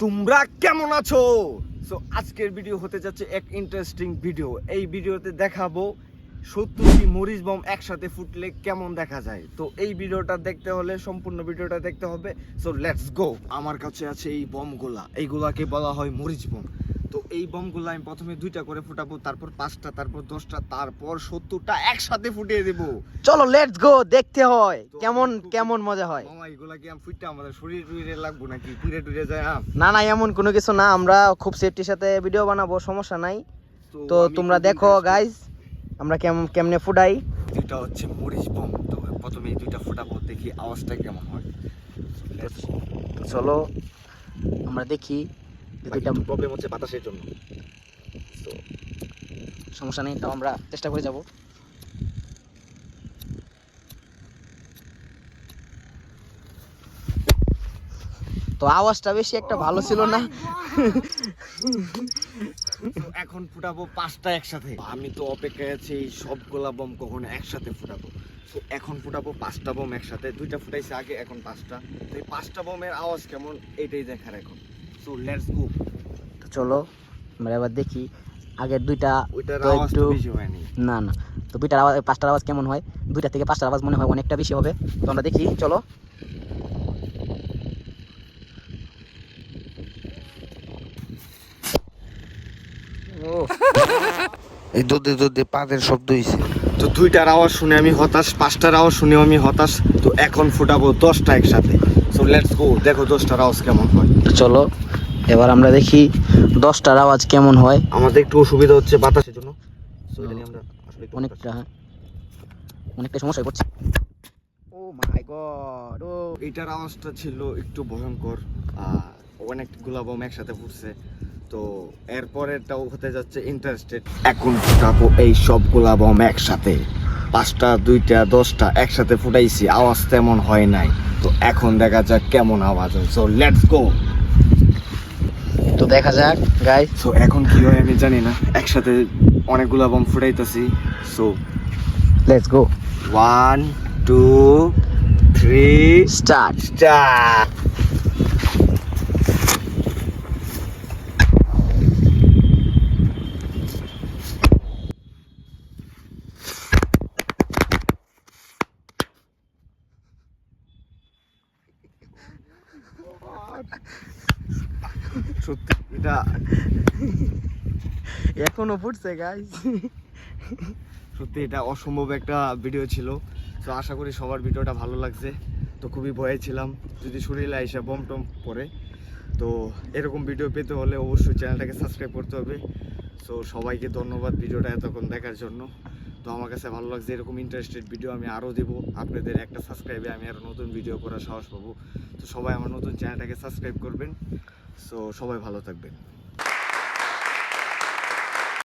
তোমরা কেমন আছো? সো আজকের ভিডিও হতে যাচ্ছে এক ইন্টারেস্টিং ভিডিও। এই ভিডিওতে দেখাবো 70টি মরিচ বম একসাথে ফুটলে কেমন দেখা যায়। তো এই ভিডিওটা দেখতে হলে সম্পূর্ণ ভিডিওটা দেখতে হবে। সো লেটস গো। আমার কাছে আছে এই বমগুলা, এইগুলাকে বলা হয় মরিচ বম। তো এই বমগুলো আমি প্রথমে 2টা করে ফুটাবো, তারপর 5টা, তারপর 10টা, তারপর 70টা একসাথে ফুটিয়ে দেবো। চলো লেটস গো, দেখতে হয় কেমন কেমন মজা হয়। মামা এগুলা কি ফুটতে আমাদের শরীর টুইরে লাগবো নাকি পুড়ে টুইরে যায়? না না, এমন কোনো কিছু না, আমরা খুব সেফটির সাথে ভিডিও বানাবো, সমস্যা নাই। তো আমি তোমরা খুব দেখো interested। গাইস আমরা কেমনে ফুটাই। দুইটা হচ্ছে মরিচ বম। তো প্রথমে এই দুইটা ফুটাবো, দেখি আওয়াজটা কেমন হয়। তো চলো আমরা দেখি যে দুইটা। প্রবলেম হচ্ছে বাতাসের জন্য, তো সমস্যা নেই, তাও আমরা চেষ্টা করে যাব। তো আওয়াজটা বেশি একটা ভালো ছিল না। তো এখন ফুটাবো 5টা একসাথে। আমি তো অপেক্ষায় আছি এই সবগুলা বম কখন একসাথে ফুটাবো। তো এখন ফুটাবো 5টা বম একসাথে। 2টা ফুটাইছে আগে, এখন 5টা। তো এই 5টা বমের আওয়াজ কেমন এটাই দেখার এখন। সো লেটস গো। তো চলো আমরা এবার দেখি আগের দুইটা। ওইটার তো আওয়াজ তো একটু বেশি হয়নি। না না, তো দুইটার আওয়াজ, 5টার আওয়াজ কেমন হয়? 2টা থেকে 5টার আওয়াজ মনে হয় অনেকটা বেশি হবে। তো আমরা দেখি, চলো। এই দুধে দুধে পাদের শব্দ হয়েছে। তো 2টার আওয়াজ শুনে আমি হতাশ, 5টার আওয়াজ শুনেও আমি হতাশ। তো এখন ফুটাবো 10টা একসাথে। সো লেটস গো, দেখো 10টার আওয়াজ কেমন হয়। তো চলো এবার আমরা দেখি 10টার আওয়াজ কেমন হয়। আমাদের একটু অসুবিধা হচ্ছে বাতাসের জন্য। সো এটা নিয়ে আমরা আসলে একটু অনেকটা অনেকটা সমস্যা হচ্ছে। ও মাই গড, ও এটার আওয়াজটা ছিল একটু ভয়ঙ্কর। অনেকগুলা বম একসাথে ফুটছে। তো এরপরেরটাও হতে যাচ্ছে ইন্টারেস্টেড। এখন ফুটাবো এই সবগুলা বম একসাথে। 5টা, 2টা, 10টা একসাথে ফুটাইছি, আওয়াজ তেমন হয় নাই। তো এখন দেখা যাক কেমন আওয়াজ হয়। সো লেটস গো। তো দেখা যাক গাইস। সো এখন কি হয় আমি জানি না, একসাথে অনেকগুলা বম ফুটাইতেছি। So let's go, 1 2 3 start. Start. সত্যি এটা এখনো ফুটছে গাইস। সত্যি এটা অসম্ভব একটা ভিডিও ছিল। তো আশা করি সবার ভিডিওটা ভালো লাগছে। তো খুবই ভয়ে ছিলাম যদি শরীরে এসে বম টম পড়ে। তো এরকম ভিডিও পেতে হলে অবশ্যই চ্যানেলটাকে সাবস্ক্রাইব করতে হবে। সো সবাইকে ধন্যবাদ ভিডিওটা এতক্ষণ দেখার জন্য। তো আমার কাছে ভালো লাগছে, এরকম ইন্টারেস্টেড ভিডিও আমি আরও দেবো। আপনাদের একটা সাবস্ক্রাইবে আমি আরও নতুন ভিডিও করার সাহস পাবো। তো সবাই আমার নতুন চ্যানেলটাকে সাবস্ক্রাইব করবেন। সো সবাই ভালো থাকবেন।